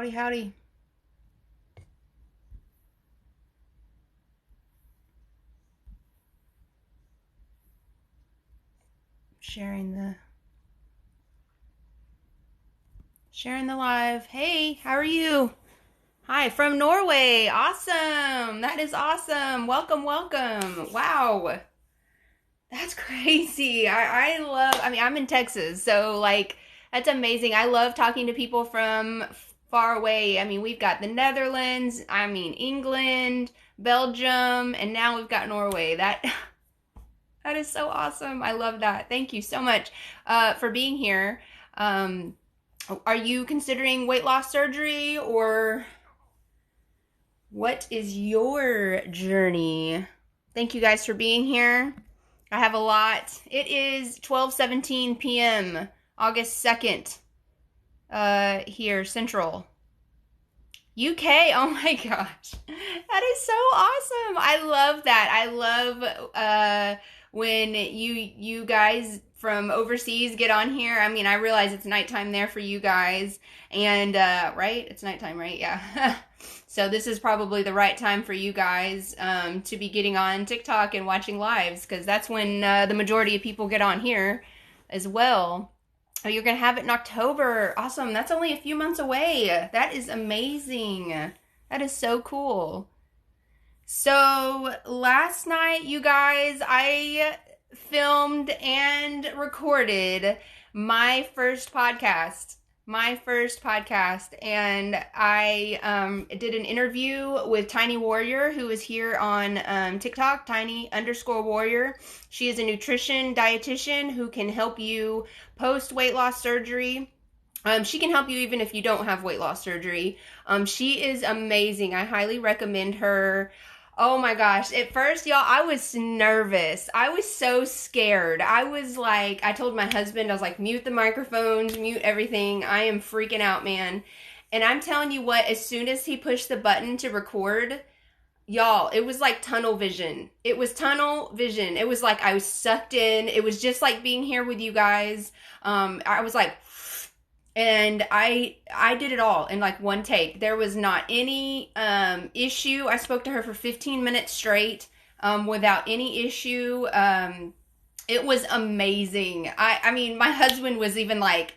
Howdy, howdy. Sharing the live. Hey, how are you? Hi, from Norway. Awesome. That is awesome. Welcome, welcome. Wow. That's crazy. I'm in Texas, so like that's amazing. I love talking to people from far away. I mean, we've got the Netherlands, England, Belgium, and now we've got Norway. That is so awesome. I love that. Thank you so much for being here. Um, are you considering weight loss surgery, or what is your journey? Thank you guys for being here. I have a lot. It is 12:17 p.m. August 2nd here Central. UK. Oh my gosh. That is so awesome. I love that. I love when you guys from overseas get on here. I mean, I realize it's nighttime there for you guys, and right? It's nighttime, right? Yeah. So this is probably the right time for you guys to be getting on TikTok and watching lives, because that's when the majority of people get on here as well. Oh, you're going to have it in October. Awesome. That's only a few months away. That is amazing. That is so cool. So last night, you guys, I filmed and recorded my first podcast. And I did an interview with Tiny Warrior, who is here on TikTok, Tiny_Warrior. She is a nutrition dietitian who can help you post weight loss surgery. She can help you even if you don't have weight loss surgery. She is amazing. I highly recommend her. Oh my gosh. At first, y'all, I was nervous. I was so scared. I told my husband, I was like, mute the microphones, mute everything. I am freaking out, man. And I'm telling you what, as soon as he pushed the button to record, y'all, it was like tunnel vision. It was tunnel vision. It was like I was sucked in. It was just like being here with you guys. I was like, and I did it all in like one take. There was not any issue. I spoke to her for 15 minutes straight without any issue. It was amazing. I mean, my husband was even like,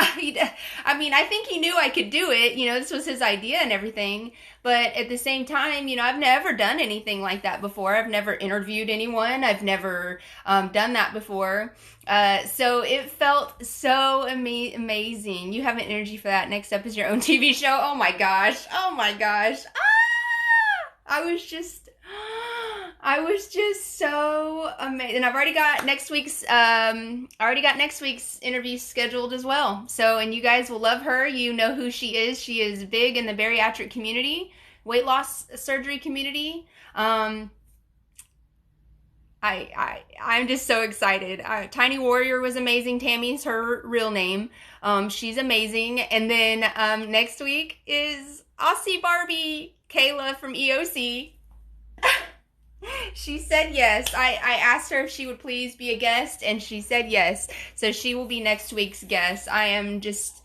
I think he knew I could do it. This was his idea and everything. But at the same time, I've never done anything like that before. I've never interviewed anyone. I've never done that before. So it felt so amazing. You have an energy for that. Next up is your own TV show. Oh my gosh. Oh my gosh. I was just so amazed. And I've already got next week's interview scheduled as well. So, and you guys will love her. You know who she is. She is big in the bariatric community, weight loss surgery community. I'm just so excited. Tiny Warrior was amazing. Tammy's her real name. She's amazing. And then next week is Aussie Barbie, Kayla from EOC. She said yes. I asked her if she would please be a guest, and she said yes. So she will be next week's guest. I am just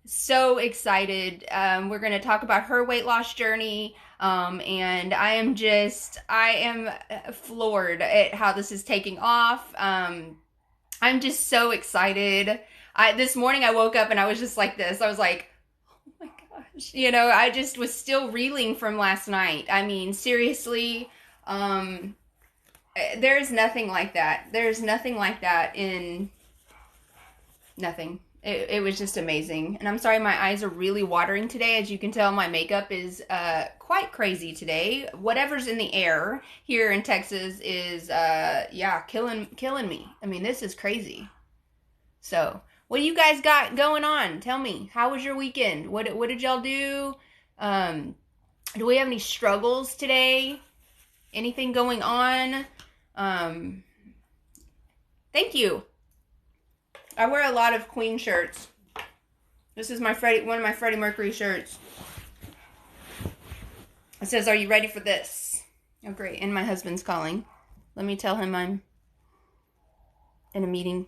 so excited. We're going to talk about her weight loss journey. And I am floored at how this is taking off. I'm just so excited. This morning I woke up and I was just like this. I was like, oh my gosh. I just was still reeling from last night. I mean, seriously. There's nothing like that. There's nothing like that in nothing. It was just amazing. And I'm sorry, my eyes are really watering today. As you can tell, my makeup is quite crazy today. Whatever's in the air here in Texas is killing me. I mean, this is crazy. So, what do you guys got going on? Tell me, how was your weekend? What did y'all do? Do we have any struggles today? Anything going on? Thank you. I wear a lot of Queen shirts. This is one of my Freddie Mercury shirts. It says, "Are you ready for this?" Oh, great. And my husband's calling. Let me tell him I'm in a meeting.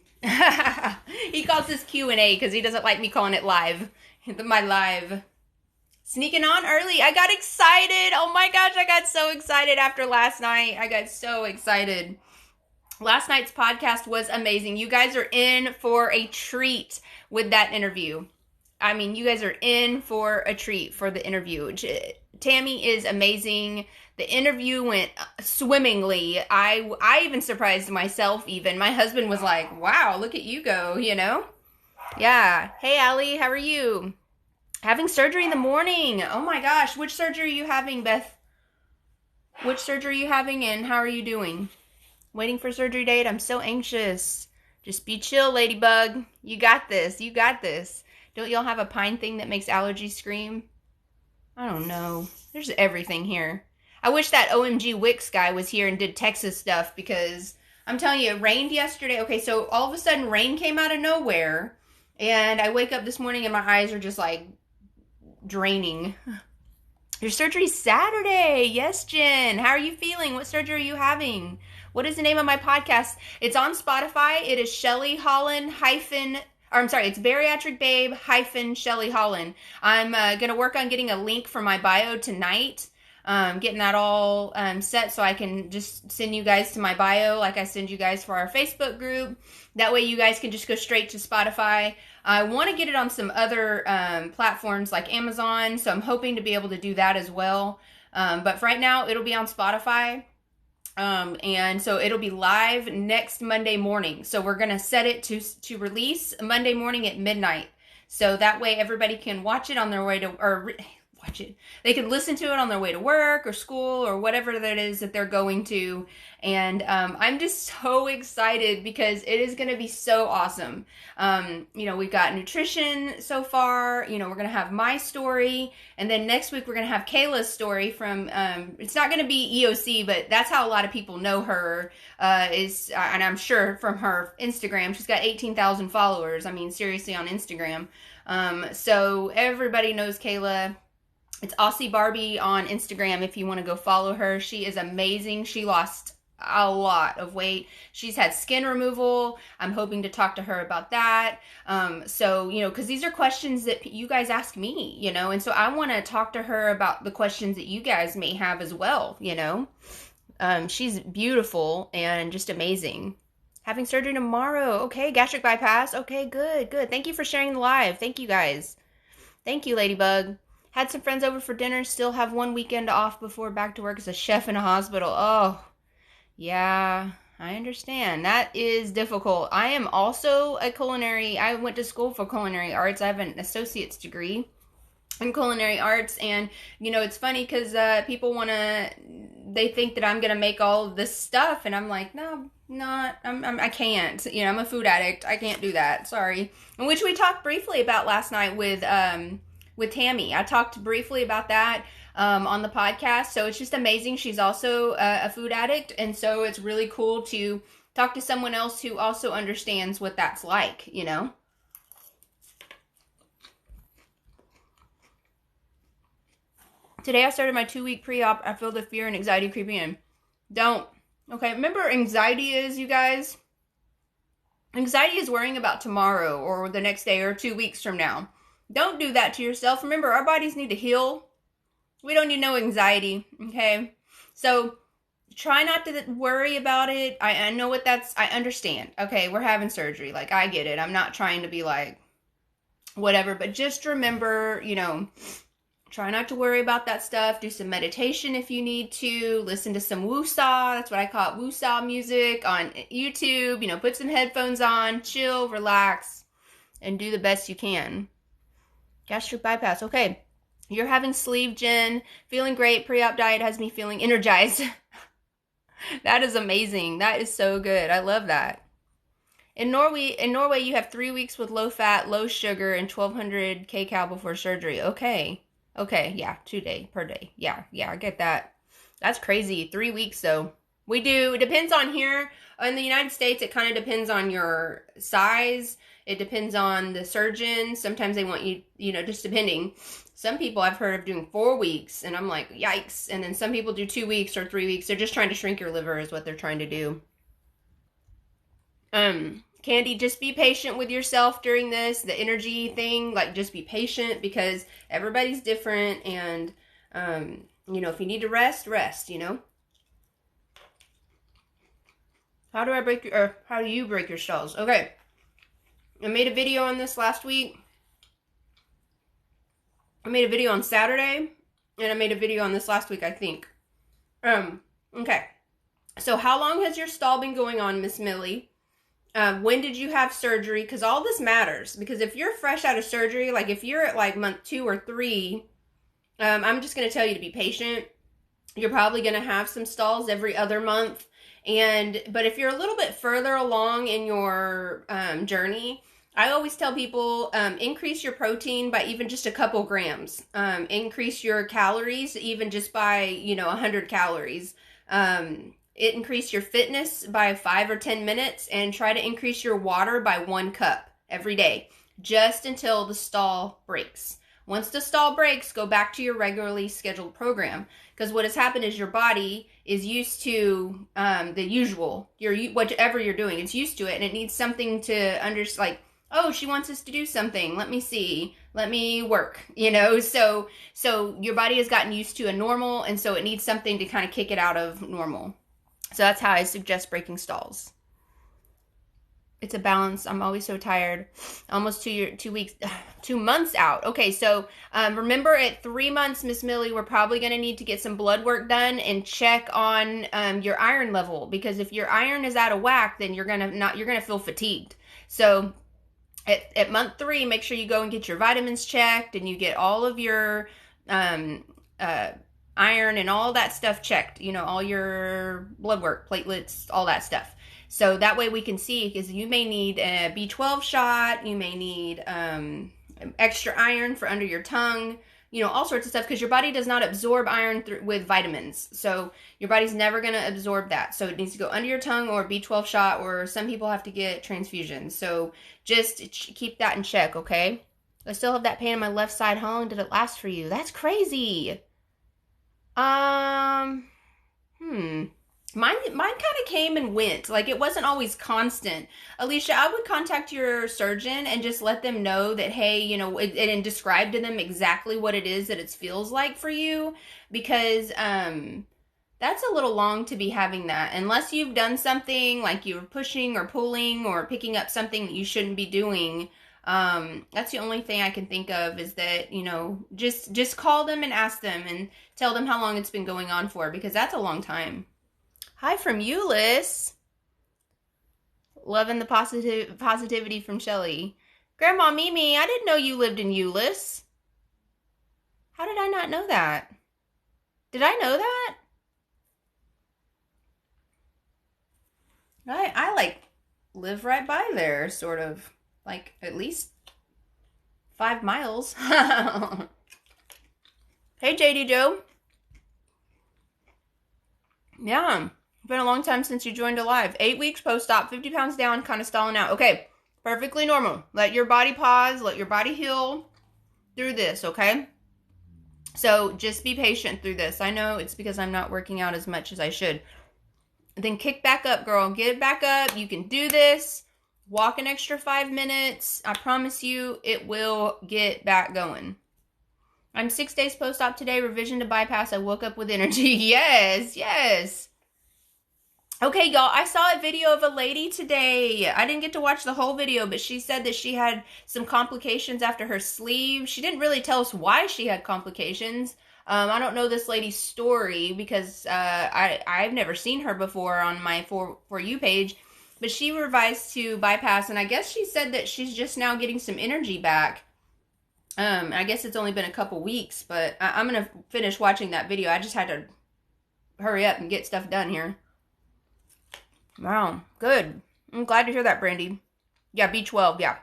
He calls this Q&A because he doesn't like me calling it live. My live. Sneaking on early. I got excited. Oh my gosh, I got so excited after last night. I got so excited. Last night's podcast was amazing. You guys are in for a treat with that interview. I mean, you guys are in for a treat for the interview. Tammy is amazing. The interview went swimmingly. I even surprised myself even. My husband was like, wow, look at you go, you know? Yeah. Hey, Allie, how are you? Having surgery in the morning. Oh my gosh. Which surgery are you having, Beth? Which surgery are you having and how are you doing? Waiting for surgery date. I'm so anxious. Just be chill, Ladybug. You got this. You got this. Don't y'all have a pine thing that makes allergies scream? I don't know. There's everything here. I wish that OMG Wix guy was here and did Texas stuff because I'm telling you, it rained yesterday. Okay, so all of a sudden rain came out of nowhere and I wake up this morning and my eyes are just like draining. Your surgery's Saturday. Yes, Jen. How are you feeling? What surgery are you having? What is the name of my podcast? It's on Spotify. It is Shelly Holland it's Bariatric Babe Shelly Holland. I'm going to work on getting a link for my bio tonight. Getting that all set so I can just send you guys to my bio like I send you guys for our Facebook group. That way you guys can just go straight to Spotify. I want to get it on some other platforms like Amazon, so I'm hoping to be able to do that as well. But for right now, it'll be on Spotify. And so it'll be live next Monday morning. So we're going to set it to release Monday morning at midnight. So that way everybody can watch it on their way to, or watch it. They can listen to it on their way to work or school or whatever that is that they're going to. And I'm just so excited because it is going to be so awesome. We've got nutrition so far. We're going to have my story. And then next week, we're going to have Kayla's story from, it's not going to be EOC, but that's how a lot of people know her, and I'm sure from her Instagram. She's got 18,000 followers. I mean, seriously, on Instagram. So everybody knows Kayla. It's Aussie Barbie on Instagram if you want to go follow her. She is amazing. She lost a lot of weight. She's had skin removal. I'm hoping to talk to her about that. Because these are questions that you guys ask me, and so I want to talk to her about the questions that you guys may have as well, She's beautiful and just amazing. Having surgery tomorrow. Okay, gastric bypass. Okay, good. Thank you for sharing the live. Thank you guys. Thank you, Ladybug. Had some friends over for dinner, still have one weekend off before back to work as a chef in a hospital. Oh, yeah, I understand. That is difficult. I am also I went to school for culinary arts. I have an associate's degree in culinary arts. And, it's funny because they think that I'm going to make all of this stuff. And I'm like, no, I can't. I'm a food addict. I can't do that. Sorry. And which we talked briefly about last night with Tammy. I talked briefly about that on the podcast. So it's just amazing. She's also a food addict. And so it's really cool to talk to someone else who also understands what that's like, Today I started my 2-week pre-op. I feel the fear and anxiety creeping in. Don't. Okay, remember anxiety is, you guys? Anxiety is worrying about tomorrow or the next day or 2 weeks from now. Don't do that to yourself. Remember, our bodies need to heal. We don't need no anxiety, okay? So try not to worry about it. I know what I understand. Okay, we're having surgery. Like, I get it. I'm not trying to be like, whatever. But just remember, try not to worry about that stuff. Do some meditation if you need to. Listen to some woo-saw. That's what I call it, woo-saw music on YouTube. Put some headphones on, chill, relax, and do the best you can. Gastric bypass. Okay. You're having sleeve, Jen. Feeling great. Pre-op diet has me feeling energized. That is amazing. That is so good. I love that. In Norway, you have 3 weeks with low fat, low sugar, and 1,200 kcal before surgery. Okay. Yeah. 2 days per day. Yeah. I get that. That's crazy. 3 weeks though. We do. It depends on here. In the United States, it kind of depends on your size. It depends on the surgeon. Sometimes they want you, just depending. Some people I've heard of doing 4 weeks, and I'm like, yikes. And then some people do 2 weeks or 3 weeks. They're just trying to shrink your liver is what they're trying to do. Kayla Candy, just be patient with yourself during this, the energy thing, like just be patient because everybody's different and, you know, if you need to rest, you know. How do you break your stalls? Okay. I made a video on this last week. I made a video on Saturday and I made a video on this last week, I think. Okay. So how long has your stall been going on, Miss Millie? When did you have surgery? Because all this matters. Because if you're fresh out of surgery, like if you're at like month 2 or 3, I'm just going to tell you to be patient. You're probably going to have some stalls every other month. But if you're a little bit further along in your journey, I always tell people increase your protein by even just a couple grams. Increase your calories even just by, you know, 100 calories. Increase your fitness by 5 or 10 minutes and try to increase your water by 1 cup every day, just until the stall breaks. Once the stall breaks, go back to your regularly scheduled program. Because what has happened is your body is used to the usual, whatever you're doing. It's used to it, and it needs something to like, oh, she wants us to do something. Let me see. Let me work. You know, so your body has gotten used to a normal, and so it needs something to kind of kick it out of normal. So that's how I suggest breaking stalls. It's a balance. I'm always so tired. Almost 2 months out. Okay, so remember at 3 months, Miss Millie, we're probably going to need to get some blood work done and check on your iron level, because if your iron is out of whack, then you're gonna feel fatigued. So at month 3, make sure you go and get your vitamins checked and you get all of your iron and all that stuff checked, you know, all your blood work, platelets, all that stuff. So that way we can see, because you may need a B12 shot, you may need extra iron for under your tongue, you know, all sorts of stuff, because your body does not absorb iron with vitamins. So your body's never going to absorb that. So it needs to go under your tongue or B12 shot, or some people have to get transfusions. So just keep that in check, okay? I still have that pain on my left side. How long did it last for you? That's crazy. Mine kind of came and went. Like, it wasn't always constant. Alicia, I would contact your surgeon and just let them know that, hey, you know, and describe to them exactly what it is that it feels like for you, because that's a little long to be having that, unless you've done something like you're pushing or pulling or picking up something that you shouldn't be doing. That's the only thing I can think of, is that, you know, just call them and ask them and tell them how long it's been going on for, because that's a long time. Hi from Euless. Loving the positivity from Shelly. Grandma Mimi, I didn't know you lived in Euless. How did I not know that? Did I know that? I like live right by there, sort of. Like, at least 5 miles. Hey, JD Joe. Yeah. Been a long time since you joined alive. 8 weeks post-op, 50 pounds down, kind of stalling out. Okay, perfectly normal. Let your body pause, let your body heal through this, okay? So just be patient through this. I know it's because I'm not working out as much as I should. Then kick back up, girl. Get back up. You can do this. Walk an extra 5 minutes. I promise you it will get back going. I'm 6 days post-op today. Revision to bypass. I woke up with energy. Yes, yes. Okay, y'all, I saw a video of a lady today. I didn't get to watch the whole video, but she said that she had some complications after her sleeve. She didn't really tell us why she had complications. I don't know this lady's story because I've never seen her before on my For You page. But she revised to bypass, and I guess she said that she's just now getting some energy back. I guess it's only been a couple weeks, but I'm going to finish watching that video. I just had to hurry up and get stuff done here. Wow, good. I'm glad to hear that, Brandy. Yeah, B12, yeah.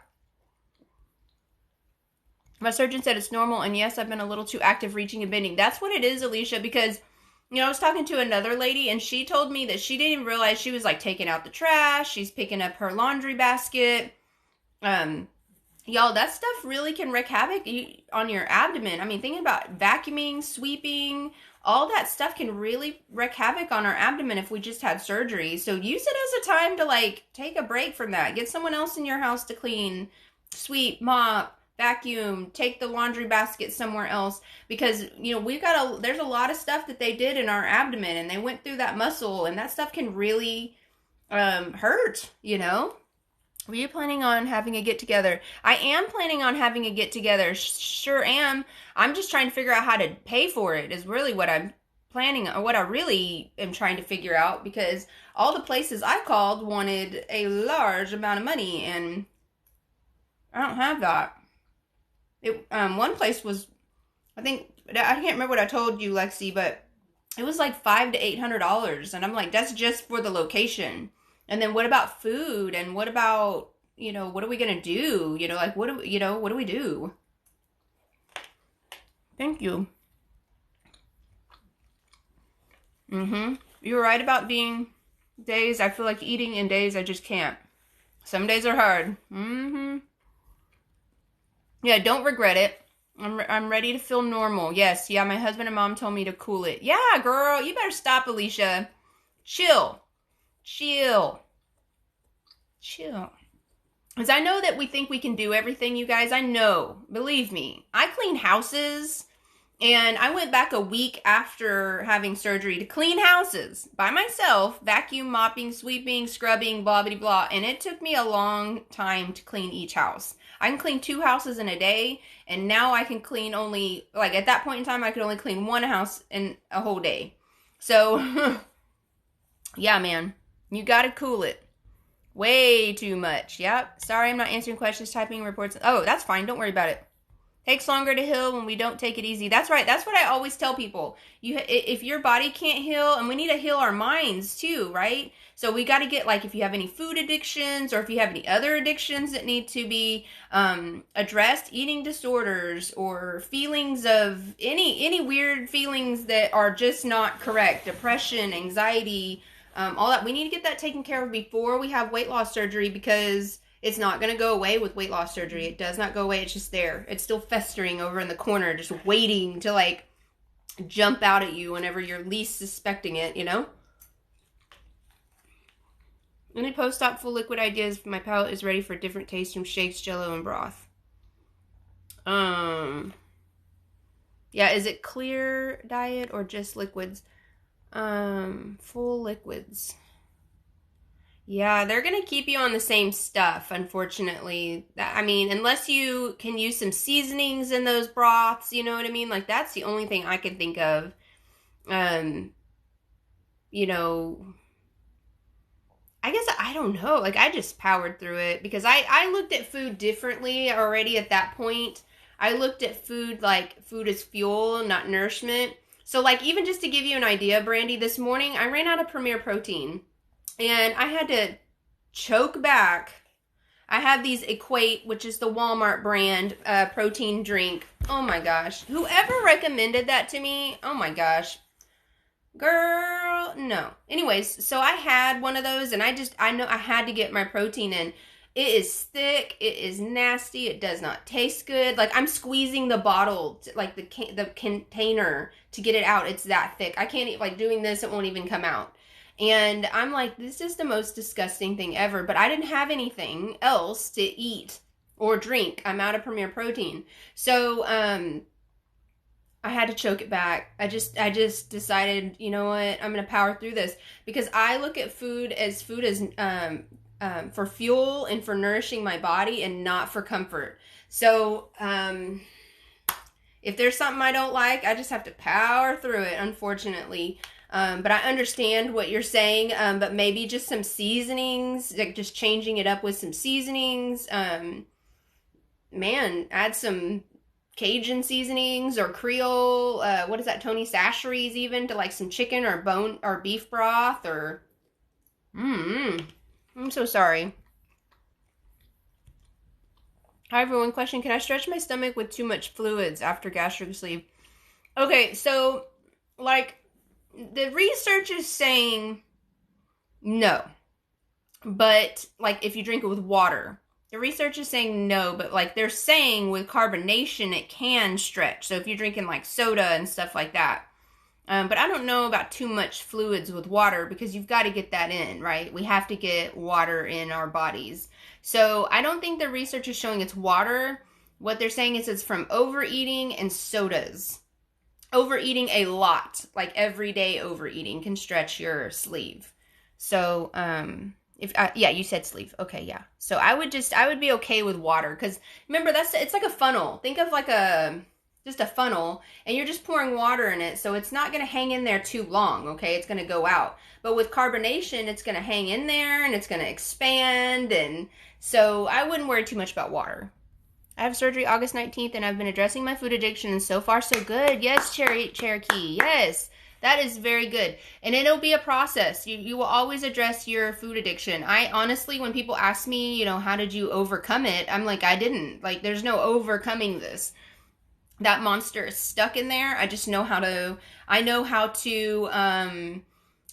My surgeon said it's normal, and yes, I've been a little too active reaching and bending. That's what it is, Alicia, because, you know, I was talking to another lady, and she told me that she didn't even realize she was, like, taking out the trash. She's picking up her laundry basket. Y'all, that stuff really can wreak havoc on your abdomen. I mean, thinking about vacuuming, sweeping, all that stuff can really wreak havoc on our abdomen if we just had surgery. So use it as a time to like take a break from that. Get someone else in your house to clean, sweep, mop, vacuum, take the laundry basket somewhere else, because there's a lot of stuff that they did in our abdomen, and they went through that muscle, and that stuff can really hurt. Were you planning on having a get together? I am planning on having a get together. Sure am. I'm just trying to figure out how to pay for it is really what I'm planning, or what I really am trying to figure out, because all the places I called wanted a large amount of money, and I don't have that. One place was, I can't remember what I told you, Lexi, but it was like $500 to $800, and I'm like, that's just for the location. And then what about food? And what about, what are we going to do? Like, what do we do? Thank you. You're right about being days I feel like eating, and days I just can't. Some days are hard. Yeah, don't regret it. I'm ready to feel normal. Yes, yeah, my husband and mom told me to cool it. Yeah, girl, you better stop, Alicia. Chill. Because I know that we think we can do everything, you guys. I know. Believe me. I clean houses, and I went back a week after having surgery to clean houses by myself, vacuum, mopping, sweeping, scrubbing, blah, blah, blah. And it took me a long time to clean each house. I can clean 2 houses in a day, and now I can clean only, like at that point in time, I could only clean 1 house in a whole day. So, yeah, man, you gotta cool it. Way too much. Yep. Sorry, I'm not answering questions, typing reports. Oh, that's fine. Don't worry about it. Takes longer to heal when we don't take it easy. That's right. That's what I always tell people. If your body can't heal, and we need to heal our minds too, right? So we got to get, like, if you have any food addictions, or if you have any other addictions that need to be addressed, eating disorders, or feelings of any weird feelings that are just not correct, depression, anxiety, all that, we need to get that taken care of before we have weight loss surgery, because it's not going to go away with weight loss surgery. It does not go away. It's just there. It's still festering over in the corner, just waiting to, like, jump out at you whenever you're least suspecting it, Any post-op full liquid ideas? My palate is ready for different tastes from shakes, jello, and broth. Yeah, is it clear diet or just liquids? Full liquids. Yeah, they're going to keep you on the same stuff, unfortunately. I mean, unless you can use some seasonings in those broths, you know what I mean? Like, that's the only thing I can think of. I guess, I don't know. Like, I just powered through it, because I looked at food differently already at that point. I looked at food like food as fuel, not nourishment. So, like, even just to give you an idea, Brandy, this morning I ran out of Premier Protein, and I had to choke back. I have these Equate, which is the Walmart brand protein drink. Oh my gosh. Whoever recommended that to me, oh my gosh. Girl, no. Anyways, so I had one of those, and I know I had to get my protein in. It is thick. It is nasty. It does not taste good. Like, I'm squeezing the bottle, like the container, to get it out. It's that thick. I can't, like, doing this, it won't even come out. And I'm like, this is the most disgusting thing ever. But I didn't have anything else to eat or drink. I'm out of Premier Protein. So, I had to choke it back. I just decided, you know what, I'm going to power through this. Because I look at food as for fuel and for nourishing my body, and not for comfort. So, if there's something I don't like, I just have to power through it, unfortunately. But I understand what you're saying, but maybe just some seasonings, like just changing it up with some seasonings. Man, add some Cajun seasonings or Creole, what is that, Tony Chachere's, even, to like some chicken or bone or beef broth, or I'm so sorry. Hi everyone, question, can I stretch my stomach with too much fluids after gastric sleeve? Okay, so, like, the research is saying no, but, like, if you drink it with water. The research is saying no, but, like, they're saying with carbonation it can stretch. So if you're drinking, like, soda and stuff like that, But I don't know about too much fluids with water because you've got to get that in, right? We have to get water in our bodies. So I don't think the research is showing it's water. What they're saying is it's from overeating and sodas. Overeating a lot, like everyday overeating, can stretch your sleeve. So, yeah, you said sleeve. Okay, yeah. So I would be okay with water because remember it's like a funnel. Think of like just a funnel, and you're just pouring water in it, so it's not going to hang in there too long. Okay, it's going to go out. But with carbonation, it's going to hang in there and it's going to expand, and so I wouldn't worry too much about water. I have surgery August 19th, and I've been addressing my food addiction, and so far so good. Yes, Cherokee. Yes, that is very good. And it'll be a process. You will always address your food addiction. I honestly, when people ask me, how did you overcome it? I'm like, I didn't. Like, there's no overcoming this. That monster is stuck in there. I just know how to,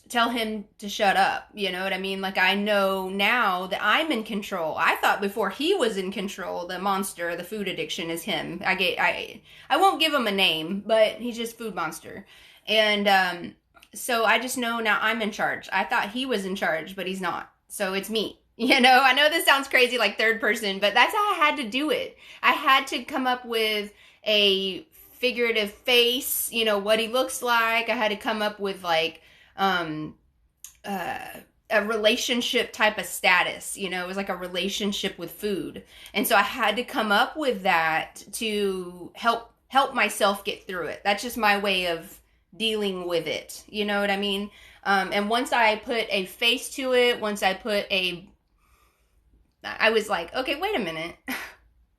tell him to shut up. You know what I mean? Like, I know now that I'm in control. I thought before he was in control, the monster, the food addiction is him. I won't give him a name, but he's just food monster. And so I just know now I'm in charge. I thought he was in charge, but he's not. So it's me. I know this sounds crazy, like third person, but that's how I had to do it. I had to come up with a figurative face, what he looks like. I had to come up with like a relationship type of status. It was like a relationship with food. And so I had to come up with that to help myself get through it. That's just my way of dealing with it. You know what I mean? And once I put a face to it, I was like, okay, wait a minute.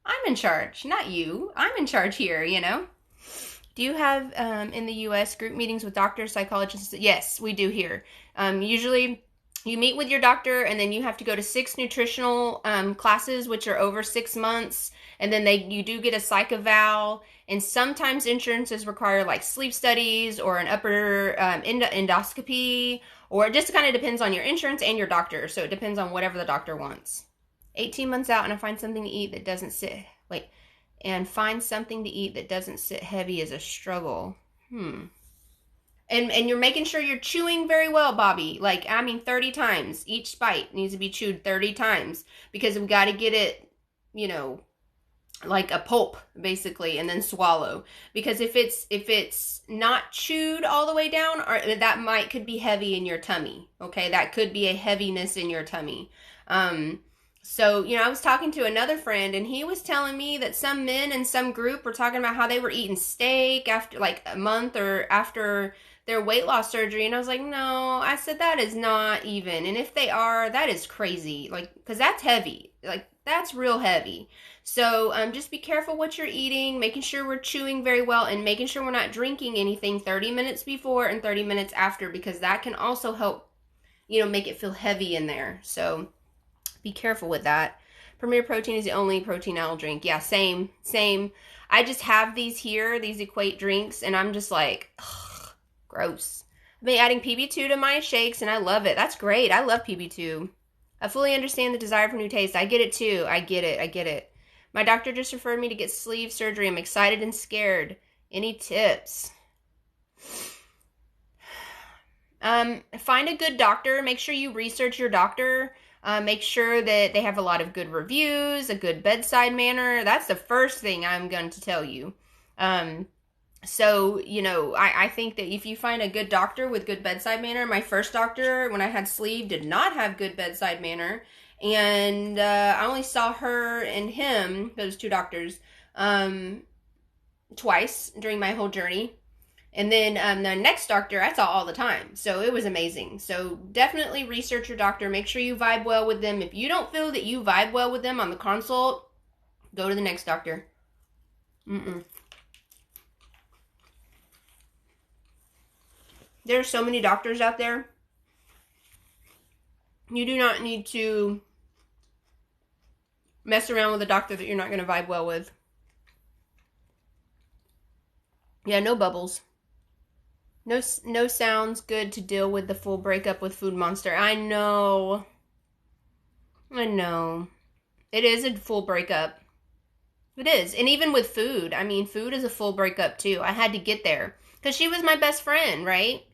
I'm in charge, not you. I'm in charge here, Do you have, in the U.S., group meetings with doctors, psychologists? Yes, we do here. Usually, you meet with your doctor, and then you have to go to 6 nutritional classes, which are over 6 months, and then you do get a psych eval, and sometimes insurances require, like, sleep studies or an upper endoscopy, or it just kind of depends on your insurance and your doctor, so it depends on whatever the doctor wants. 18 months out, and I find something to eat that doesn't sit... And find something to eat that doesn't sit heavy is a struggle. And you're making sure you're chewing very well, Bobby. 30 times. Each bite needs to be chewed 30 times. Because we got to get it, like a pulp, basically, and then swallow. Because if it's not chewed all the way down, that could be heavy in your tummy. Okay, that could be a heaviness in your tummy. So, I was talking to another friend, and he was telling me that some men in some group were talking about how they were eating steak after, like, a month or after their weight loss surgery. And I was like, no, I said, that is not even. And if they are, that is crazy. Because that's heavy. That's real heavy. So, just be careful what you're eating, making sure we're chewing very well, and making sure we're not drinking anything 30 minutes before and 30 minutes after, because that can also help, make it feel heavy in there. So... be careful with that. Premier Protein is the only protein I'll drink. Yeah, same. I just have these here, these Equate drinks, and I'm just like, ugh, gross. I've been adding PB2 to my shakes, and I love it. That's great. I love PB2. I fully understand the desire for new taste. I get it, too. I get it. My doctor just referred me to get sleeve surgery. I'm excited and scared. Any tips? Find a good doctor. Make sure you research your doctor. Make sure that they have a lot of good reviews, a good bedside manner. That's the first thing I'm going to tell you. So, I think that if you find a good doctor with good bedside manner, my first doctor, when I had sleeve, did not have good bedside manner. And I only saw her and him, those 2 doctors, twice during my whole journey. And then the next doctor, I saw all the time. So it was amazing. So definitely research your doctor. Make sure you vibe well with them. If you don't feel that you vibe well with them on the consult, go to the next doctor. There are so many doctors out there. You do not need to mess around with a doctor that you're not going to vibe well with. Yeah, no bubbles. No sounds good to deal with the full breakup with Food Monster. I know. It is a full breakup. It is. And even with food. I mean, food is a full breakup too. I had to get there. Because she was my best friend, right?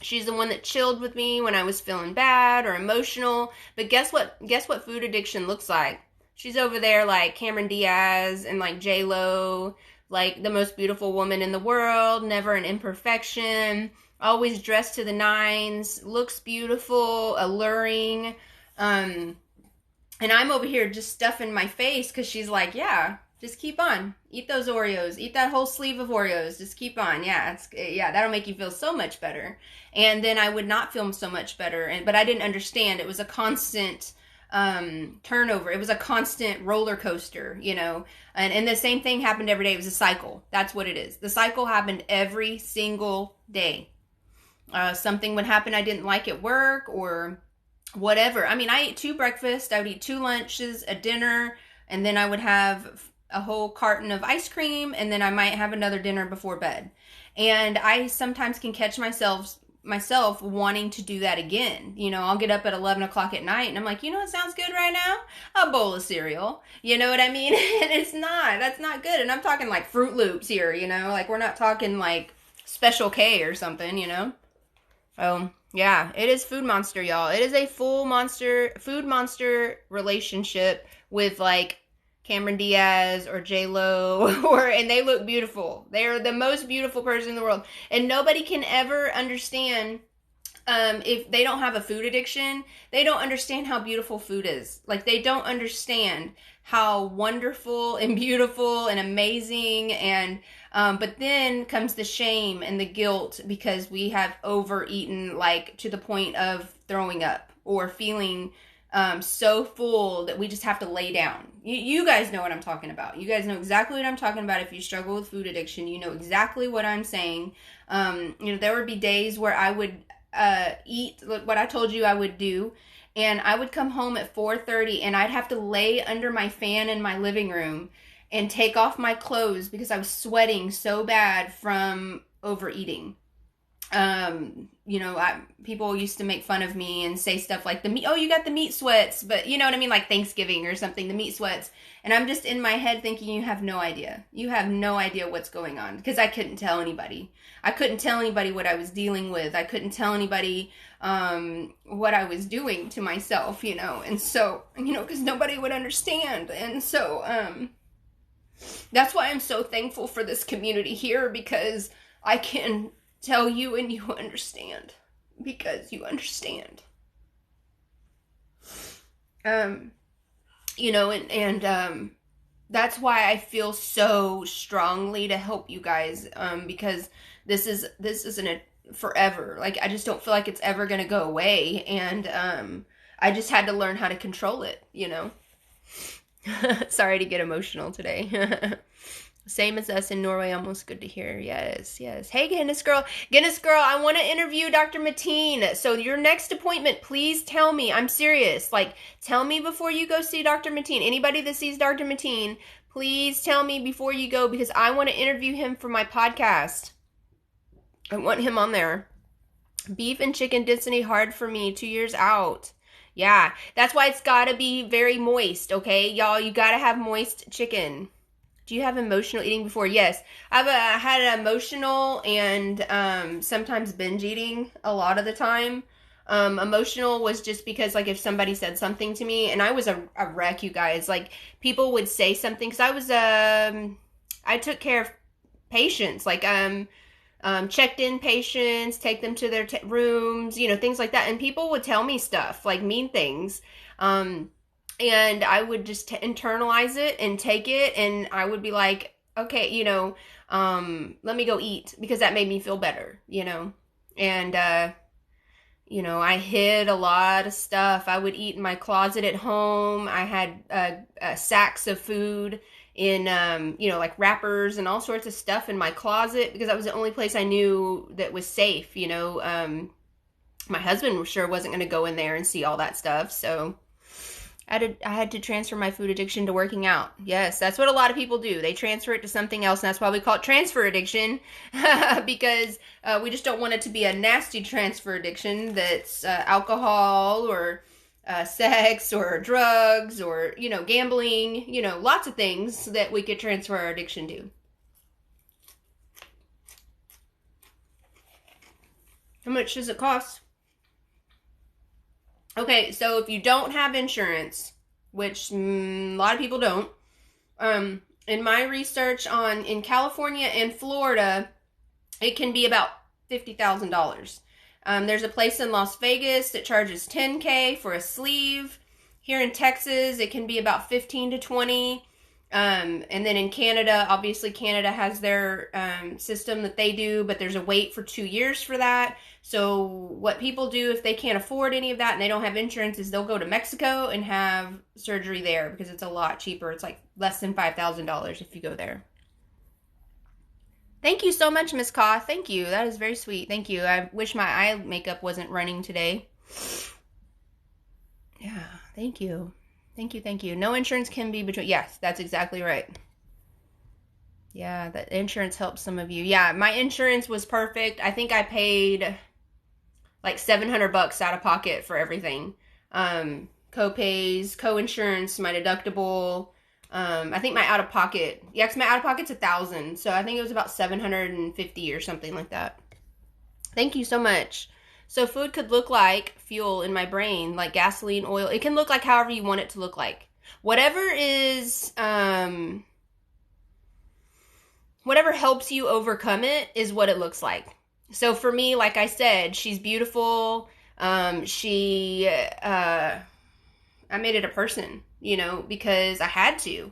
She's the one that chilled with me when I was feeling bad or emotional. But guess what? Guess what food addiction looks like? She's over there like Cameron Diaz and like J Lo, like the most beautiful woman in the world, never an imperfection, always dressed to the nines, looks beautiful, alluring. Um, and I'm over here just stuffing my face because she's like, yeah, just keep on. Eat those Oreos. Eat that whole sleeve of Oreos. Just keep on. Yeah, that'll make you feel so much better. And then I would not feel so much better. But I didn't understand. It was a constant turnover. It was a constant roller coaster, you know. And the same thing happened every day. It was a cycle. That's what it is. The cycle happened every single day. Something would happen I didn't like at work or whatever. I mean, I ate 2 breakfasts, I would eat 2 lunches, a dinner, and then I would have a whole carton of ice cream, and then I might have another dinner before bed. And I sometimes can catch myself wanting to do that again. You know, I'll get up at 11 o'clock at night and I'm like, you know what sounds good right now? A bowl of cereal. You know what I mean? And that's not good. And I'm talking like Fruit Loops here, you know, like we're not talking like Special K or something, you know? Oh, yeah, it is Food Monster, y'all. It is a full food monster relationship with like Cameron Diaz or J Lo, and they look beautiful. They are the most beautiful person in the world, and nobody can ever understand. If they don't have a food addiction, they don't understand how beautiful food is. Like they don't understand how wonderful and beautiful and amazing and but then comes the shame and the guilt because we have overeaten like to the point of throwing up or feeling so full that we just have to lay down. You guys know what I'm talking about. You guys know exactly what I'm talking about. If you struggle with food addiction, you know exactly what I'm saying. You know, there would be days where I would eat what I told you I would do, and I would come home at 4:30 and I'd have to lay under my fan in my living room and take off my clothes because I was sweating so bad from overeating. You know, people used to make fun of me and say stuff like the meat, oh, you got the meat sweats, but you know what I mean, like Thanksgiving or something, the meat sweats. And I'm just in my head thinking, you have no idea. You have no idea what's going on, because I couldn't tell anybody. I couldn't tell anybody what I was dealing with. I couldn't tell anybody what I was doing to myself, you know. And so, you know, because nobody would understand. And so that's why I'm so thankful for this community here, because I can tell you and you understand, because you understand. You know, and that's why I feel so strongly to help you guys, because this isn't a forever. Like, I just don't feel like it's ever gonna go away, and I just had to learn how to control it, you know. Sorry to get emotional today. Same as us in Norway, almost good to hear. Yes, yes. Hey, Guinness Girl. Guinness Girl, I want to interview Dr. Mateen. So your next appointment, please tell me. I'm serious. Like, tell me before you go see Dr. Mateen. Anybody that sees Dr. Mateen, please tell me before you go, because I want to interview him for my podcast. I want him on there. Beef and chicken density hard for me 2 years out. Yeah, that's why it's got to be very moist, okay? Y'all, you got to have moist chicken. Do you have emotional eating before? Yes. I've had emotional and sometimes binge eating a lot of the time. Emotional was just because, like, if somebody said something to me, and I was a wreck, you guys. Like, people would say something, because I was, I took care of patients, like, checked in patients, take them to their rooms, you know, things like that. And people would tell me stuff, like mean things. And I would just internalize it and take it, and I would be like, okay, you know, let me go eat, because that made me feel better, you know. And you know, I hid a lot of stuff. I would eat in my closet at home. I had sacks of food in, you know, like wrappers and all sorts of stuff in my closet, because that was the only place I knew that was safe, you know. My husband sure wasn't going to go in there and see all that stuff, so I had to transfer my food addiction to working out. Yes, that's what a lot of people do. They transfer it to something else, and that's why we call it transfer addiction, because we just don't want it to be a nasty transfer addiction that's alcohol or sex or drugs or, you know, gambling, you know, lots of things that we could transfer our addiction to. How much does it cost? Okay, so if you don't have insurance, which a lot of people don't, in my research in California and Florida, it can be about $50,000. There's a place in Las Vegas that charges $10K for a sleeve. Here in Texas, it can be about 15 to 20. And then in Canada, obviously Canada has their system that they do, but there's a wait for 2 years for that. So what people do if they can't afford any of that and they don't have insurance is they'll go to Mexico and have surgery there because it's a lot cheaper. It's like less than $5,000 if you go there. Thank you so much, Miss Kaw. Thank you. That is very sweet. Thank you. I wish my eye makeup wasn't running today. Yeah, thank you. Thank you, thank you. No insurance can be between... Yes, that's exactly right. Yeah, that insurance helps some of you. Yeah, my insurance was perfect. I think I paid like $700 out of pocket for everything. Co-pays, co-insurance, my deductible... I think my out-of-pocket, yeah, because my out-of-pocket's $1,000, so I think it was about $750 or something like that. Thank you so much. So food could look like fuel in my brain, like gasoline, oil. It can look like however you want it to look like. Whatever is, whatever helps you overcome it is what it looks like. So for me, like I said, she's beautiful. I made it a person, because I had to.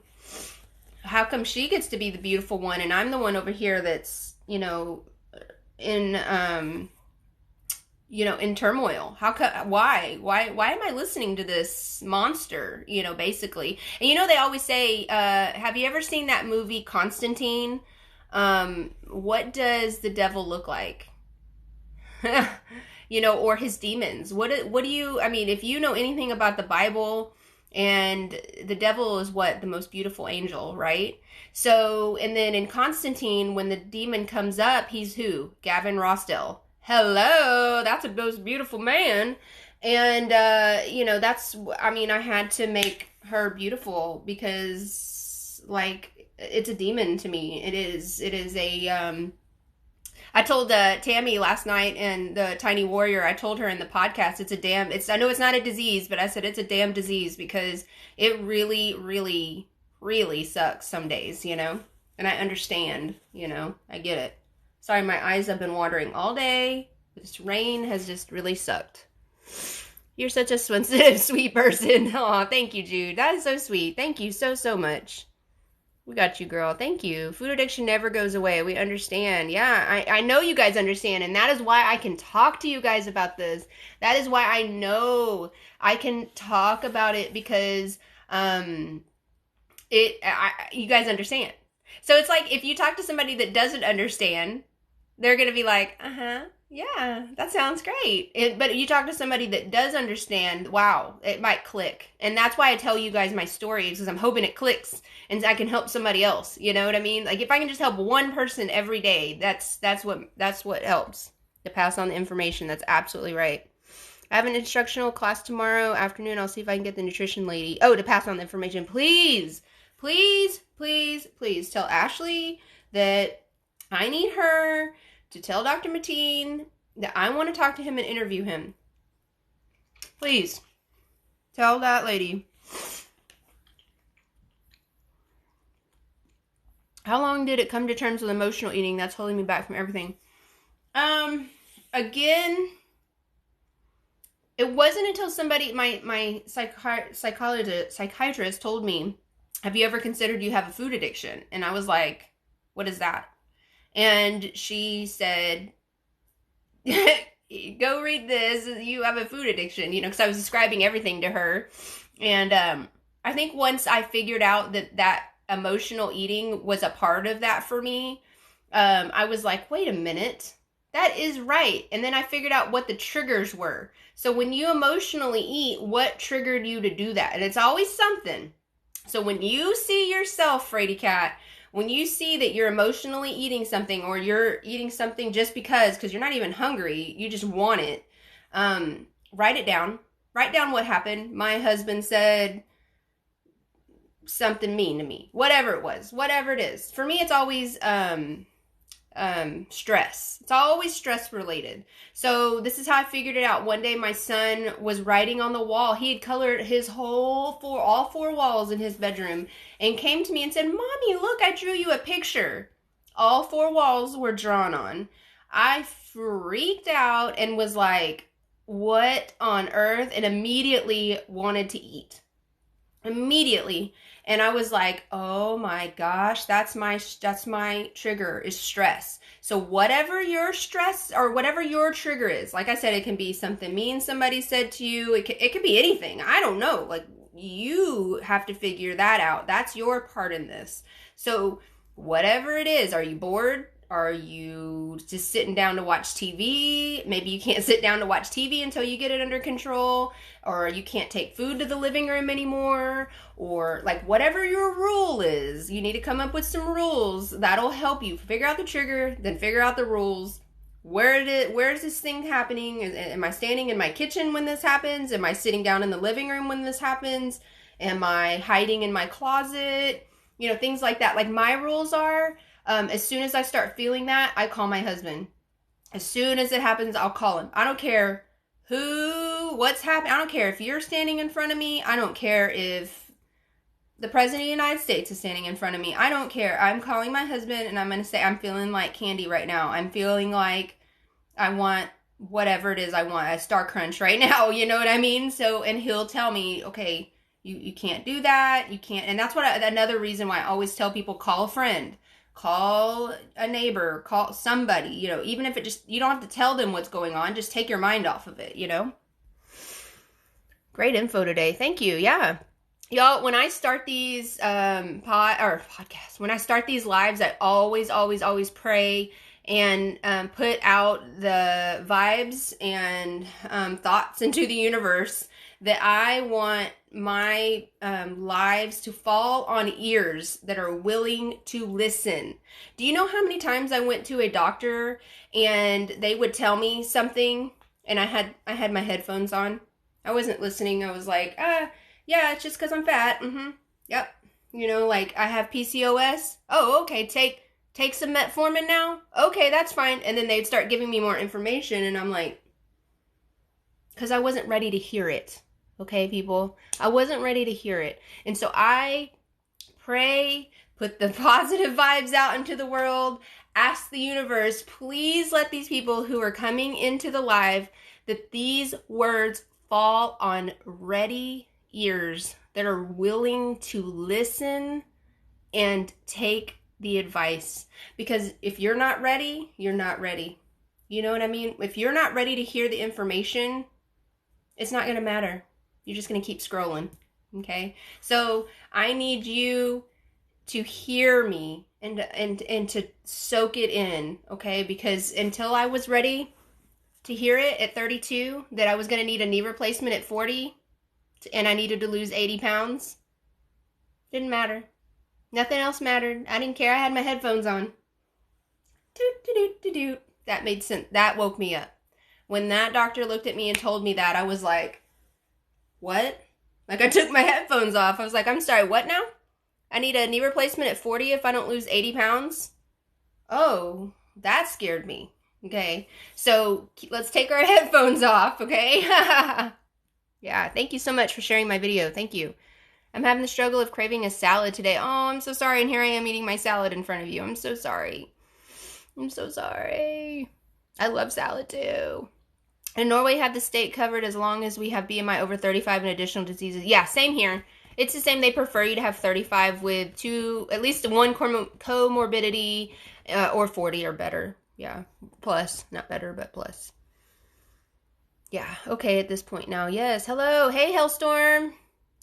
How come she gets to be the beautiful one and I'm the one over here that's, in turmoil? Why am I listening to this monster, basically? And they always say, have you ever seen that movie Constantine? What does the devil look like? Or his demons. What do you, if you know anything about the Bible, and the devil is the most beautiful angel, right? So, and then in Constantine, when the demon comes up, he's who? Gavin Rossdale. Hello, that's a most beautiful man. And, I had to make her beautiful because, it's a demon to me. It is a, I told Tammy last night in the Tiny Warrior, I told her in the podcast, I know it's not a disease, but I said it's a damn disease because it really, really, really sucks some days, And I understand, I get it. Sorry, my eyes have been watering all day. This rain has just really sucked. You're such a sensitive, sweet person. Aw, thank you, Jude. That is so sweet. Thank you so, so much. We got you, girl. Thank you. Food addiction never goes away. We understand. Yeah, I know you guys understand, and that is why I can talk to you guys about this. That is why I know I can talk about it because you guys understand. So it's like if you talk to somebody that doesn't understand, they're going to be like, yeah, that sounds great. But you talk to somebody that does understand, wow, it might click. And that's why I tell you guys my stories, because I'm hoping it clicks and I can help somebody else. You know what I mean? Like if I can just help one person every day, that's what helps to pass on the information. That's absolutely right. I have an instructional class tomorrow afternoon. I'll see if I can get the nutrition lady. Oh, to pass on the information. Please, please, please, please tell Ashley that I need her to tell Dr. Mateen that I want to talk to him and interview him. Please, tell that lady. How long did it come to terms with emotional eating? That's holding me back from everything. Again, it wasn't until somebody, my psychiatrist told me, have you ever considered you have a food addiction? And I was like, what is that? And she said, go read this. You have a food addiction, because I was describing everything to her. And I think once I figured out that emotional eating was a part of that for me, I was like, wait a minute, that is right. And then I figured out what the triggers were. So when you emotionally eat, what triggered you to do that? And it's always something. So when you see yourself, Frady Cat, when you see that you're emotionally eating something or you're eating something just because you're not even hungry, you just want it, write it down. Write down what happened. My husband said something mean to me. Whatever it was. Whatever it is. For me, it's always stress. It's always stress related. So this is how I figured it out. One day my son was writing on the wall. He had colored his all four walls in his bedroom, and came to me and said, "Mommy, look, I drew you a picture." All four walls were drawn on. I freaked out and was like, what on earth? And immediately wanted to eat. Immediately. And I was like, oh my gosh, that's my trigger, is stress. So whatever your stress or whatever your trigger is, like I said, it can be something mean somebody said to you. It could be anything. I don't know. Like, you have to figure that out. That's your part in this. So whatever it is, are you bored? Are you just sitting down to watch TV? Maybe you can't sit down to watch TV until you get it under control, or you can't take food to the living room anymore, or like whatever your rule is, you need to come up with some rules that'll help you figure out the trigger, then figure out the rules. Where is this thing happening? Am I standing in my kitchen when this happens? Am I sitting down in the living room when this happens? Am I hiding in my closet? You know, things like that. Like, my rules are, as soon as I start feeling that, I call my husband. As soon as it happens, I'll call him. I don't care what's happening. I don't care if you're standing in front of me. I don't care if the President of the United States is standing in front of me. I don't care. I'm calling my husband, and I'm going to say, I'm feeling like candy right now. I'm feeling like I want whatever it is I want, a Star Crunch right now. You know what I mean? So, and he'll tell me, okay, you can't do that. You can't. And that's another reason why I always tell people, call a friend. Call a neighbor, call somebody, you know, even if you don't have to tell them what's going on, just take your mind off of it, you know? Great info today. Thank you. Yeah. Y'all, when I start these podcasts, when I start these lives, I always pray and put out the vibes and thoughts into the universe that I want my lives to fall on ears that are willing to listen. Do you know how many times I went to a doctor and they would tell me something and I had my headphones on? I wasn't listening. I was like, yeah, it's just because I'm fat. Yep. You know, like, I have PCOS. Oh, okay. Take some metformin now. Okay, that's fine. And then they'd start giving me more information, and I'm like, because I wasn't ready to hear it. Okay, people? I wasn't ready to hear it. And so I pray, put the positive vibes out into the world, ask the universe, please let these people who are coming into the live, that these words fall on ready ears that are willing to listen and take the advice. Because if you're not ready, you're not ready. You know what I mean? If you're not ready to hear the information, it's not going to matter. You're just going to keep scrolling. Okay? So I need you to hear me and to soak it in. Okay? Because until I was ready to hear it at 32, that I was going to need a knee replacement at 40, and I needed to lose 80 pounds, didn't matter. Nothing else mattered. I didn't care. I had my headphones on. Doot. That made sense. That woke me up. When that doctor looked at me and told me that, I was like, what? Like, I took my headphones off. I was like, I'm sorry, what now? I need a knee replacement at 40 if I don't lose 80 pounds? Oh, that scared me. Okay, so let's take our headphones off, okay? Yeah, thank you so much for sharing my video. Thank you. I'm having the struggle of craving a salad today. Oh, I'm so sorry, and here I am eating my salad in front of you. I'm so sorry. I'm so sorry. I love salad too. And Norway have the state covered as long as we have BMI over 35 and additional diseases. Yeah, same here. It's the same. They prefer you to have 35 with at least one comorbidity, or 40 or better. Yeah, plus, not better, but plus. Yeah, okay, at this point now. Yes, hello. Hey, Hellstorm.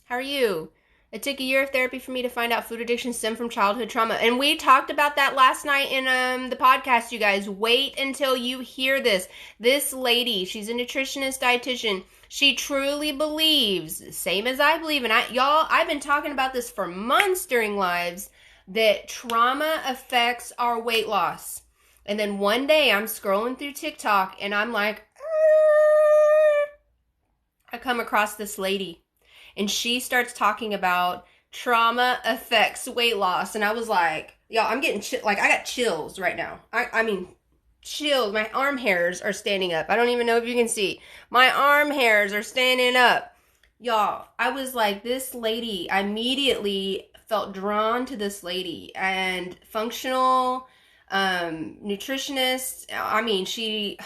How are you? It took a year of therapy for me to find out food addiction stemmed from childhood trauma. And we talked about that last night in the podcast, you guys. Wait until you hear this. This lady, she's a nutritionist, dietitian. She truly believes, same as I believe, and I've been talking about this for months during lives, that trauma affects our weight loss. And then one day I'm scrolling through TikTok and I'm like, I come across this lady and she starts talking about trauma affects weight loss. And I was like, y'all, I'm getting I got chills right now. I mean, chills. My arm hairs are standing up. I don't even know if you can see. My arm hairs are standing up. Y'all, I was like, this lady, I immediately felt drawn to this lady. And functional nutritionist, I mean, she,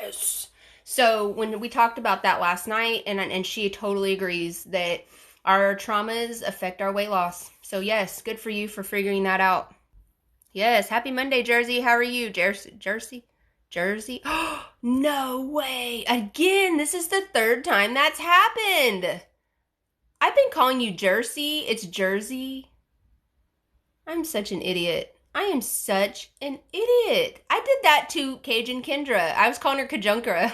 yes. So when we talked about that last night, and she totally agrees that our traumas affect our weight loss. So yes, good for you for figuring that out. Yes, happy Monday, Jersey. How are you? Jersey? No way. Again, this is the third time that's happened. I've been calling you Jersey. It's Jersey. I'm such an idiot. I am such an idiot. I did that to Cajun Kendra. I was calling her Kajunkra.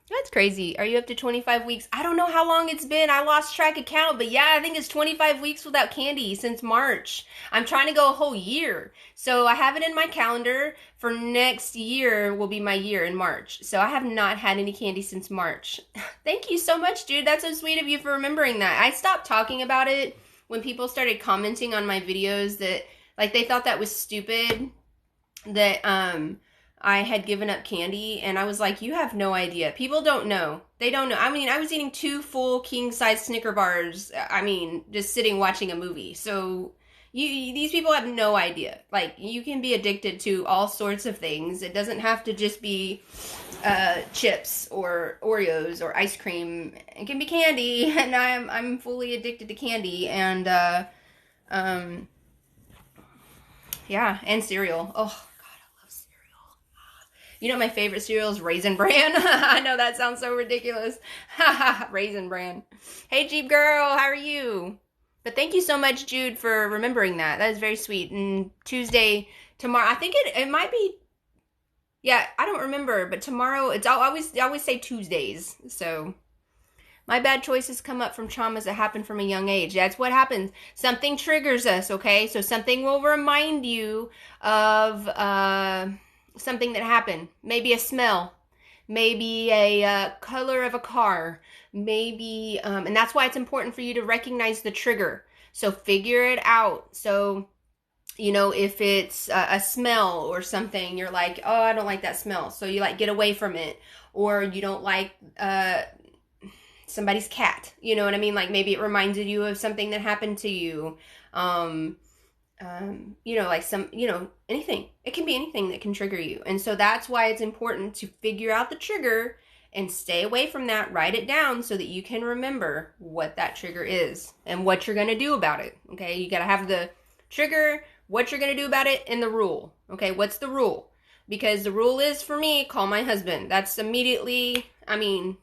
That's crazy. Are you up to 25 weeks? I don't know how long it's been. I lost track of count, but yeah, I think it's 25 weeks without candy since March. I'm trying to go a whole year. So I have it in my calendar for next year will be my year in March. So I have not had any candy since March. Thank you so much, dude. That's so sweet of you for remembering that. I stopped talking about it when people started commenting on my videos that, like, they thought that was stupid that, I had given up candy, and I was like, you have no idea. People don't know. They don't know. I mean, I was eating 2 full king-size Snicker bars, I mean, just sitting watching a movie. So these people have no idea. Like, you can be addicted to all sorts of things. It doesn't have to just be chips or Oreos or ice cream. It can be candy, and I'm fully addicted to candy, and yeah, and cereal. Oh, you know my favorite cereal is Raisin Bran. I know that sounds so ridiculous. Raisin Bran. Hey, Jeep Girl, how are you? But thank you so much, Jude, for remembering that. That is very sweet. And Tuesday, tomorrow, I think it might be, yeah, I don't remember, but tomorrow, I always say Tuesdays. So my bad choices come up from traumas that happen from a young age. That's what happens. Something triggers us, okay? So something will remind you of something that happened. Maybe a smell, maybe a color of a car, maybe, and that's why it's important for you to recognize the trigger. So figure it out. So, you know, if it's a smell or something, you're like, oh, I don't like that smell. So you like get away from it. Or you don't like somebody's cat. You know what I mean? Like maybe it reminded you of something that happened to you. You know, like anything. It can be anything that can trigger you. And so that's why it's important to figure out the trigger and stay away from that. Write it down so that you can remember what that trigger is and what you're going to do about it. Okay. You got to have the trigger, what you're going to do about it, and the rule. Okay. What's the rule? Because the rule is, for me, call my husband. That's immediately,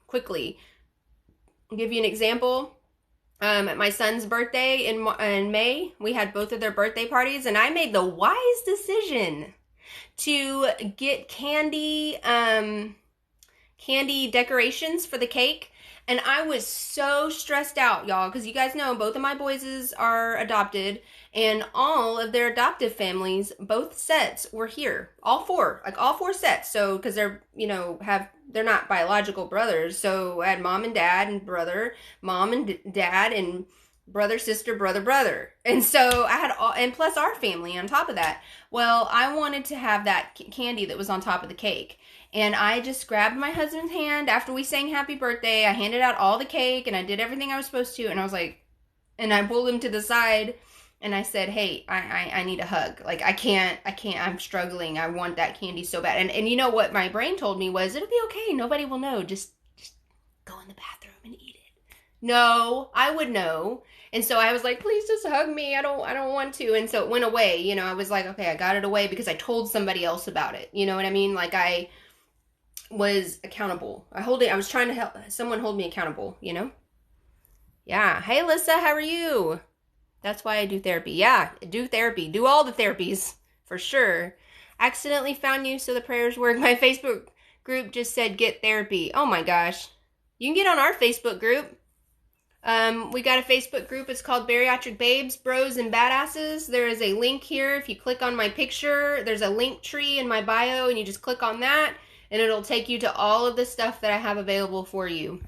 quickly. I'll give you an example. At my son's birthday in May, we had both of their birthday parties, and I made the wise decision to get candy decorations for the cake. And I was so stressed out, y'all, because you guys know both of my boys are adopted, and all of their adoptive families, both sets were here. All four sets. So, because they're not biological brothers. So I had mom and dad and brother, mom and dad, and brother, sister, brother. And so I had and plus our family on top of that. Well, I wanted to have that candy that was on top of the cake. And I just grabbed my husband's hand after we sang happy birthday. I handed out all the cake and I did everything I was supposed to. And I was like, and I pulled him to the side and I said, hey, I need a hug. Like, I can't, I'm struggling. I want that candy so bad. And you know what my brain told me was, it'll be okay. Nobody will know. Just go in the bathroom and eat it. No, I would know. And so I was like, please just hug me. I don't want to. And so it went away. You know, I was like, okay, I got it away because I told somebody else about it. You know what I mean? Like, I was accountable. I was trying to help someone hold me accountable, you know? Yeah. Hey, Alyssa, how are you? That's why I do therapy. Yeah, do therapy. Do all the therapies, for sure. Accidentally found you, so the prayers work. My Facebook group just said get therapy. Oh my gosh. You can get on our Facebook group. We got a Facebook group. It's called Bariatric Babes, Bros, and Badasses. There is a link here. If you click on my picture, there's a link tree in my bio, and you just click on that, and it'll take you to all of the stuff that I have available for you.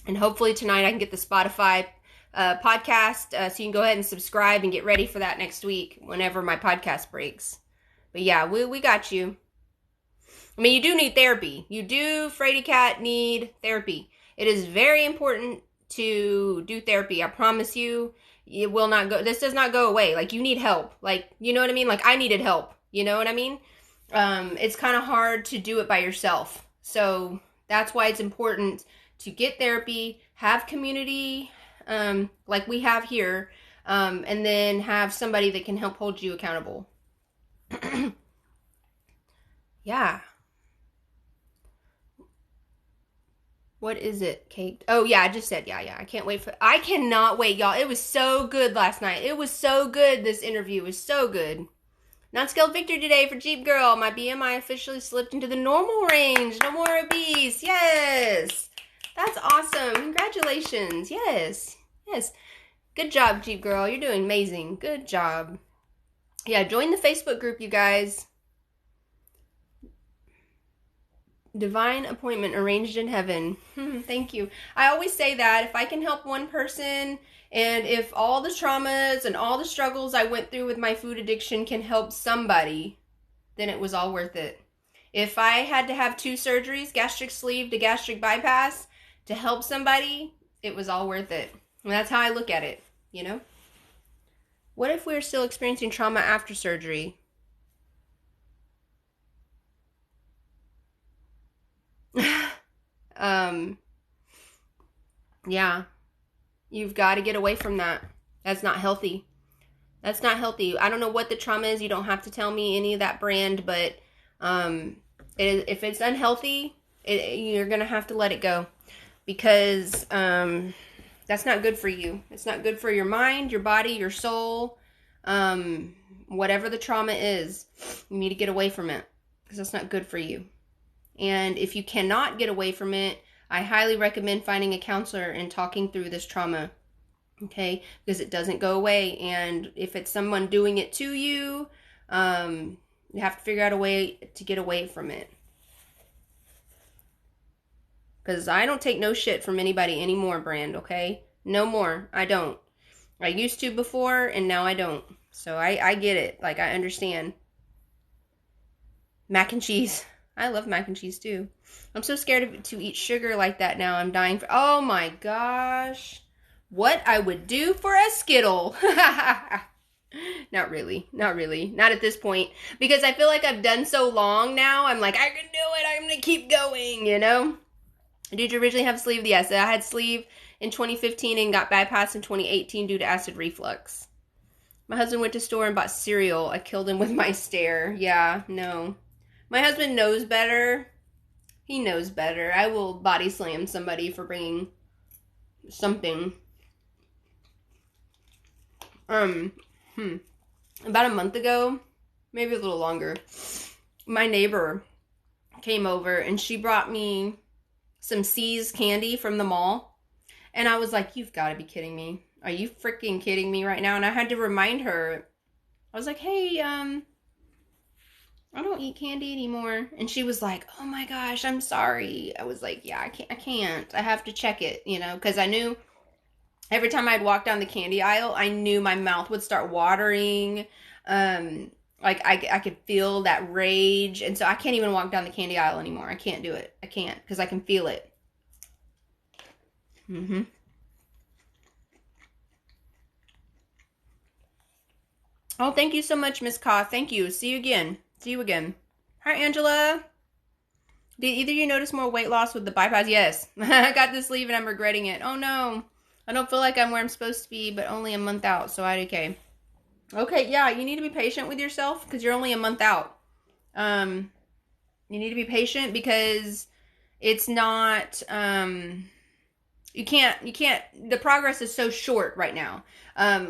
And hopefully tonight I can get the Spotify podcast, so you can go ahead and subscribe and get ready for that next week whenever my podcast breaks. But yeah, we got you. I mean, you do need therapy. You do, Frady Cat, need therapy. It is very important to do therapy. I promise you, it will not go. This does not go away. Like, you need help. Like, you know what I mean? Like, I needed help. You know what I mean? It's kind of hard to do it by yourself. So that's why it's important to get therapy, have community, like we have here, and then have somebody that can help hold you accountable. Yeah. What is it, Kate? Oh, yeah, I just said, yeah. I cannot wait, y'all. It was so good last night. It was so good. This interview was so good. Non-scaled victory today for Jeep Girl. My BMI officially slipped into the normal range. No more obese. Yes. That's awesome. Congratulations. Yes. Good job, Jeep Girl. You're doing amazing. Good job. Yeah, join the Facebook group, you guys. Divine appointment arranged in heaven. Thank you. I always say that if I can help one person, and if all the traumas and all the struggles I went through with my food addiction can help somebody, then it was all worth it. If I had to have 2 surgeries, gastric sleeve to gastric bypass, to help somebody, it was all worth it. And that's how I look at it, you know? What if we're still experiencing trauma after surgery? Yeah, you've got to get away from that. That's not healthy. That's not healthy. I don't know what the trauma is. You don't have to tell me any of that brand, but if it's unhealthy, you're going to have to let it go, because that's not good for you. It's not good for your mind, your body, your soul, whatever the trauma is. You need to get away from it, because that's not good for you. And if you cannot get away from it, I highly recommend finding a counselor and talking through this trauma, okay? Because it doesn't go away. And if it's someone doing it to you, you have to figure out a way to get away from it. Because I don't take no shit from anybody anymore, Brand, okay? No more. I don't. I used to before, and now I don't. So I get it. Like, I understand. Mac and cheese. I love mac and cheese too. I'm so scared to eat sugar like that now. I'm dying for... Oh my gosh. What I would do for a Skittle. Not really. Not at this point. Because I feel like I've done so long now. I'm like, I can do it. I'm going to keep going, you know? Did you originally have sleeve? Yes, I had sleeve in 2015 and got bypassed in 2018 due to acid reflux. My husband went to store and bought cereal. I killed him with my stare. Yeah, no. My husband knows better. He knows better. I will body slam somebody for bringing something. About a month ago, maybe a little longer, my neighbor came over and she brought me some C's candy from the mall. And I was like, you've got to be kidding me. Are you freaking kidding me right now? And I had to remind her. I was like, hey, I don't eat candy anymore. And she was like, oh my gosh, I'm sorry. I was like, yeah, I can't. I have to check it, you know, because I knew every time I'd walk down the candy aisle, I knew my mouth would start watering. Like I could feel that rage. And so I can't even walk down the candy aisle anymore. I can't do it. I can't, because I can feel it. Oh, thank you so much, Miss Koth. Thank you. See you again. See you again. Hi, Angela. Did either of you notice more weight loss with the bypass? Yes. I got this sleeve and I'm regretting it. Oh, no. I don't feel like I'm where I'm supposed to be, but only a month out, so IDK. Okay, yeah, you need to be patient with yourself because you're only a month out. You need to be patient because it's not... You can't, the progress is so short right now.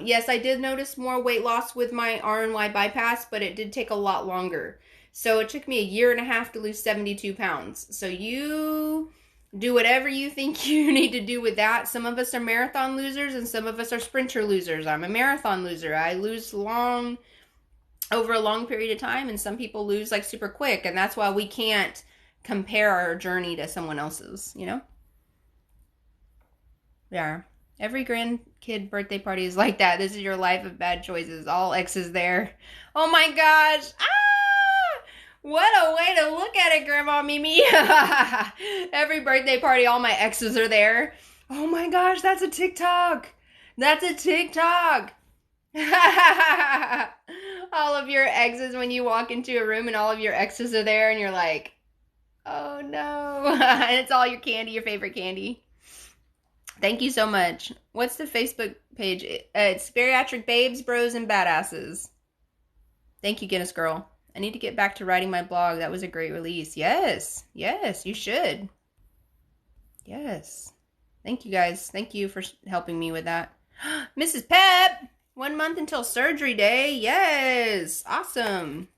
Yes, I did notice more weight loss with my RNY bypass, but it did take a lot longer. So it took me a year and a half to lose 72 pounds. So you do whatever you think you need to do with that. Some of us are marathon losers and some of us are sprinter losers. I'm a marathon loser. I lose over a long period of time, and some people lose like super quick. And that's why we can't compare our journey to someone else's, you know? Yeah. Every grandkid birthday party is like that. This is your life of bad choices. All exes there. Oh my gosh. Ah! What a way to look at it, Grandma Mimi. Every birthday party, all my exes are there. Oh my gosh, that's a TikTok. That's a TikTok. All of your exes when you walk into a room and all of your exes are there and you're like, oh no. And it's all your candy, your favorite candy. Thank you so much. What's the Facebook page? It's Bariatric Babes, Bros, and Badasses. Thank you, Guinness Girl. I need to get back to writing my blog. That was a great release. Yes. Yes, you should. Yes. Thank you, guys. Thank you for helping me with that. Mrs. Pep! 1 month until surgery day. Yes. Awesome.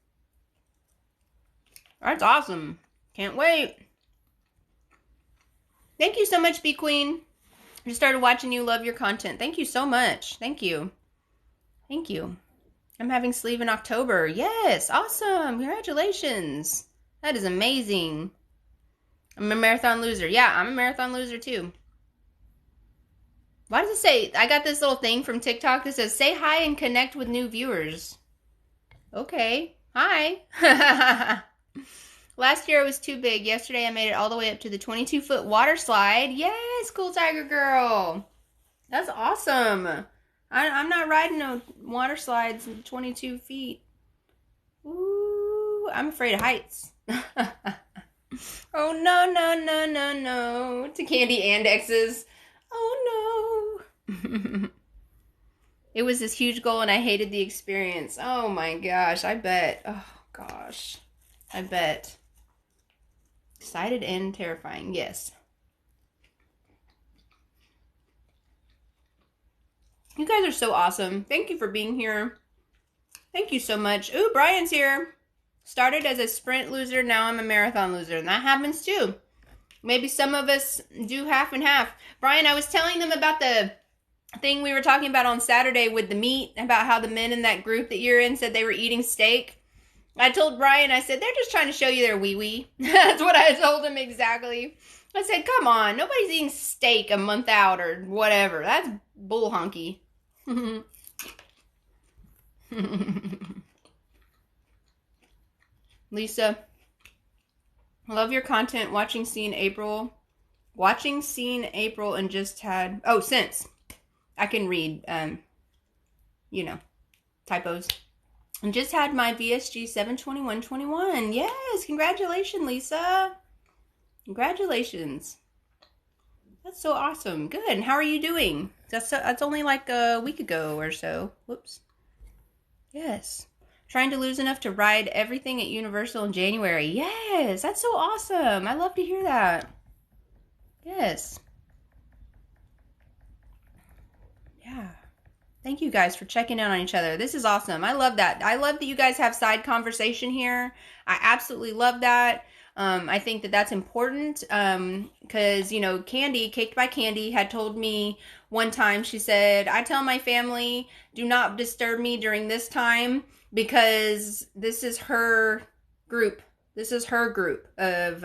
That's awesome. Can't wait. Thank you so much, Bee Queen. I just started watching you. Love your content. Thank you so much. Thank you. Thank you. I'm having sleeve in October. Yes. Awesome. Congratulations. That is amazing. I'm a marathon loser. Yeah, I'm a marathon loser too. Why does it say, I got this little thing from TikTok that says, say hi and connect with new viewers. Okay. Hi. Last year it was too big. Yesterday I made it all the way up to the 22-foot water slide. Yes, cool tiger girl. That's awesome. I'm not riding no water slides in 22 feet. Ooh, I'm afraid of heights. Oh, no, no, no, no, no. To Candy and exes. Oh, no. It was this huge goal and I hated the experience. Oh, my gosh. I bet. Oh, gosh. I bet. Excited and terrifying. Yes. You guys are so awesome. Thank you for being here. Thank you so much. Ooh, Brian's here. Started as a sprint loser, now I'm a marathon loser. And that happens too. Maybe some of us do half and half. Brian, I was telling them about the thing we were talking about on Saturday with the meat, about how the men in that group that you're in said they were eating steak. I told Brian, I said, they're just trying to show you their wee-wee. That's what I told him exactly. I said, come on, nobody's eating steak a month out or whatever. That's bull honky. Lisa, love your content. Watching Scene April and just had, since I can read, typos. And just had my VSG 72121. Yes, congratulations, Lisa. Congratulations. That's so awesome. Good. And how are you doing? That's only like a week ago or so. Whoops. Yes. Trying to lose enough to ride everything at Universal in January. Yes, that's so awesome. I love to hear that. Yes. Yeah. Thank you guys for checking in on each other. This is awesome. I love that. I love that you guys have side conversation here. I absolutely love that. I think that that's important because, Candy, Caked by Candy, had told me one time, she said, I tell my family, do not disturb me during this time because this is her group. This is her group of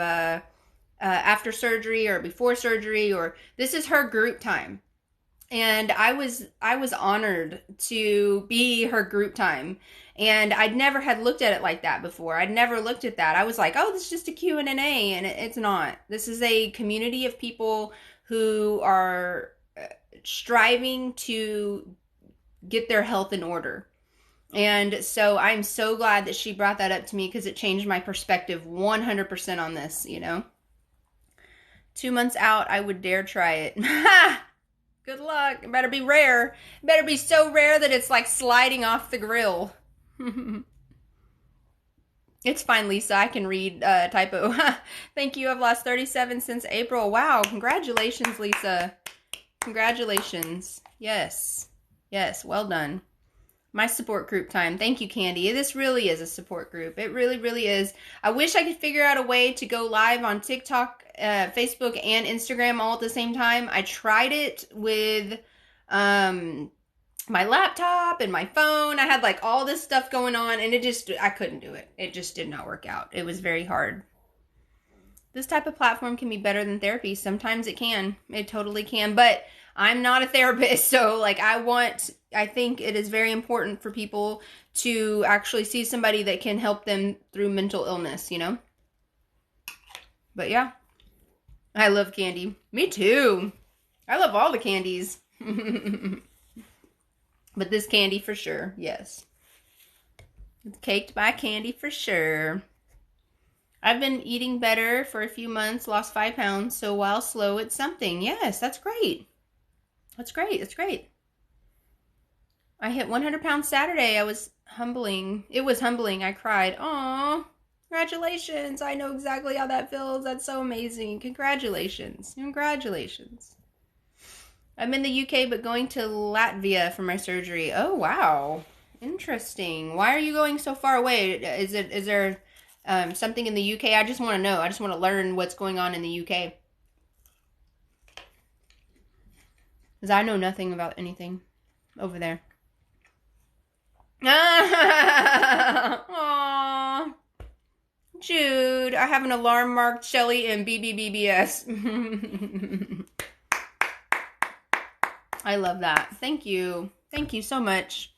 after surgery or before surgery, or this is her group time. And I was honored to be her group time. And I'd never had looked at it like that before. I'd never looked at that. I was like, oh, this is just a Q&A, and it's not. This is a community of people who are striving to get their health in order. And so I'm so glad that she brought that up to me because it changed my perspective 100% on this, 2 months out, I would dare try it. Good luck. It better be rare. It better be so rare that it's like sliding off the grill. It's fine, Lisa. I can read typo. Thank you. I've lost 37 since April. Wow. Congratulations, Lisa. Congratulations. Yes. Yes. Well done. My support group time. Thank you, Candy. This really is a support group. It really, really is. I wish I could figure out a way to go live on TikTok, Facebook, and Instagram all at the same time. I tried it with my laptop and my phone. I had like all this stuff going on and I couldn't do it. It just did not work out. It was very hard. This type of platform can be better than therapy. Sometimes it can. It totally can. But I'm not a therapist, so like I think it is very important for people to actually see somebody that can help them through mental illness, you know? But yeah. I love candy. Me too. I love all the candies. But this candy for sure, yes. It's caked by candy for sure. I've been eating better for a few months, lost 5 pounds, so while slow, it's something. Yes, that's great. That's great. That's great. I hit 100 pounds Saturday. It was humbling. I cried. Aw, congratulations. I know exactly how that feels. That's so amazing. Congratulations. Congratulations. I'm in the UK, but going to Latvia for my surgery. Oh, wow. Interesting. Why are you going so far away? Is there something in the UK? I just want to know. I just want to learn what's going on in the UK. Because I know nothing about anything over there. Aww. Jude, I have an alarm marked Shelly and BBBBS. I love that. Thank you. Thank you so much.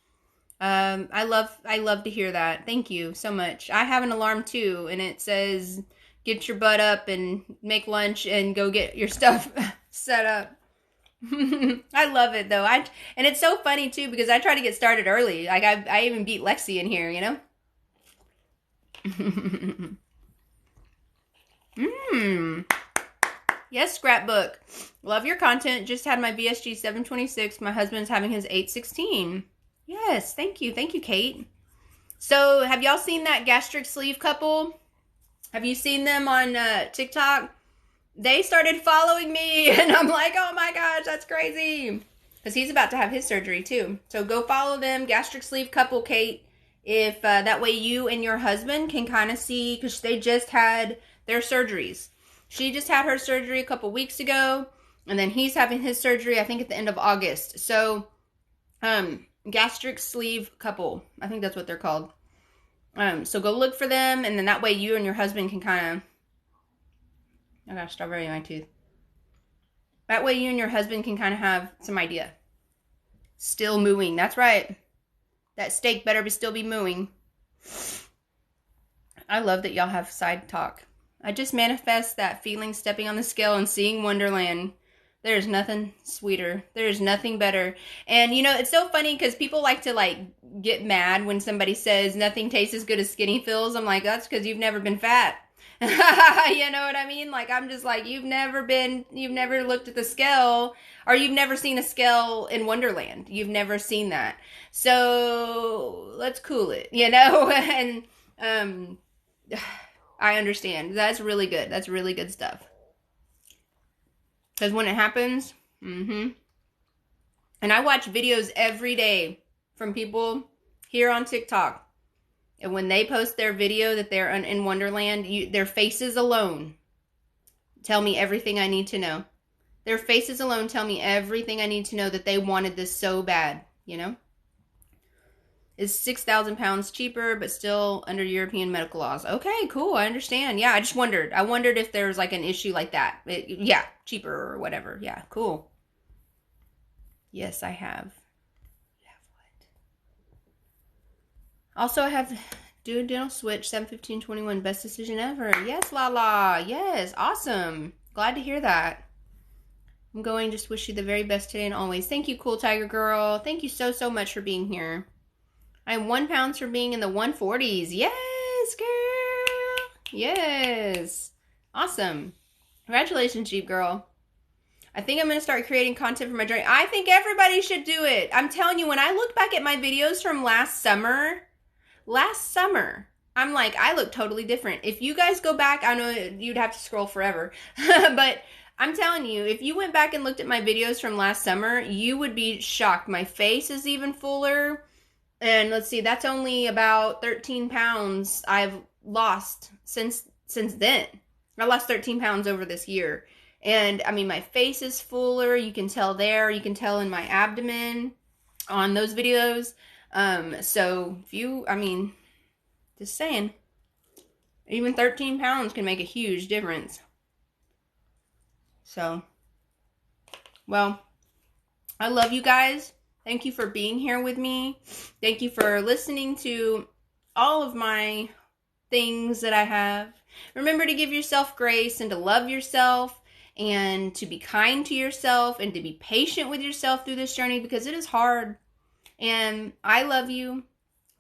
I love to hear that. Thank you so much. I have an alarm too, and it says, get your butt up and make lunch and go get your stuff set up. I love it though. And it's so funny too, because I try to get started early. Like I even beat Lexi in here, you know? Yes, scrapbook. Love your content. Just had my VSG 726. My husband's having his 816. Yes, thank you. Thank you, Kate. So, have y'all seen that gastric sleeve couple? Have you seen them on TikTok? They started following me, and I'm like, oh my gosh, that's crazy. Because he's about to have his surgery, too. So, go follow them. Gastric sleeve couple, Kate. If that way you and your husband can kind of see, because they just had their surgeries. She just had her surgery a couple weeks ago, and then he's having his surgery, I think, at the end of August. So, gastric sleeve couple. I think that's what they're called. So go look for them, and then that way you and your husband can kind of... I got a strawberry in my tooth. That way you and your husband can kind of have some idea. Still mooing. That's right. That steak better still be mooing. I love that y'all have side talk. I just manifest that feeling stepping on the scale and seeing Wonderland. There's nothing sweeter. There's nothing better. And, you know, it's so funny because people like to, like, get mad when somebody says nothing tastes as good as skinny feels. I'm like, that's because you've never been fat. You know what I mean? Like, I'm just like, you've never looked at the scale, or you've never seen a scale in Wonderland. You've never seen that. So, let's cool it, you know? And, I understand. That's really good. That's really good stuff. Because when it happens, and I watch videos every day from people here on TikTok. And when they post their video that they're in Wonderland, their faces alone tell me everything I need to know. Their faces alone tell me everything I need to know that they wanted this so bad, you know? Is 6,000 pounds cheaper, but still under European medical laws. Okay, cool. I understand. Yeah, I just wondered. I wondered if there was like an issue like that. Yeah, cheaper or whatever. Yeah, cool. Yes, I have. You have what? Also, I have do a dental switch 7/15/21. Best decision ever. Yes, Lala. Yes, awesome. Glad to hear that. I'm going to just wish you the very best today and always. Thank you, Cool Tiger Girl. Thank you so, so much for being here. I'm 1 pound for being in the 140s. Yes, girl. Yes. Awesome. Congratulations, Jeep Girl. I think I'm going to start creating content for my journey. I think everybody should do it. I'm telling you, when I look back at my videos from last summer, I'm like, I look totally different. If you guys go back, I know you'd have to scroll forever, but I'm telling you, if you went back and looked at my videos from last summer, you would be shocked. My face is even fuller. And let's see, that's only about 13 pounds I've lost since then. I lost 13 pounds over this year. And, I mean, my face is fuller. You can tell there. You can tell in my abdomen on those videos. So, just saying, even 13 pounds can make a huge difference. So, well, I love you guys. Thank you for being here with me. Thank you for listening to all of my things that I have. Remember to give yourself grace and to love yourself and to be kind to yourself and to be patient with yourself through this journey, because it is hard. And I love you.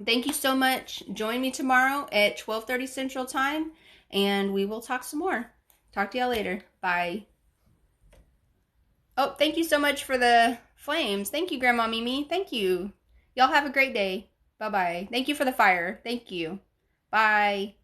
Thank you so much. Join me tomorrow at 12:30 Central Time, and we will talk some more. Talk to y'all later. Bye. Oh, thank you so much for the flames. Thank you, Grandma Mimi. Thank you. Y'all have a great day. Bye-bye. Thank you for the fire. Thank you. Bye.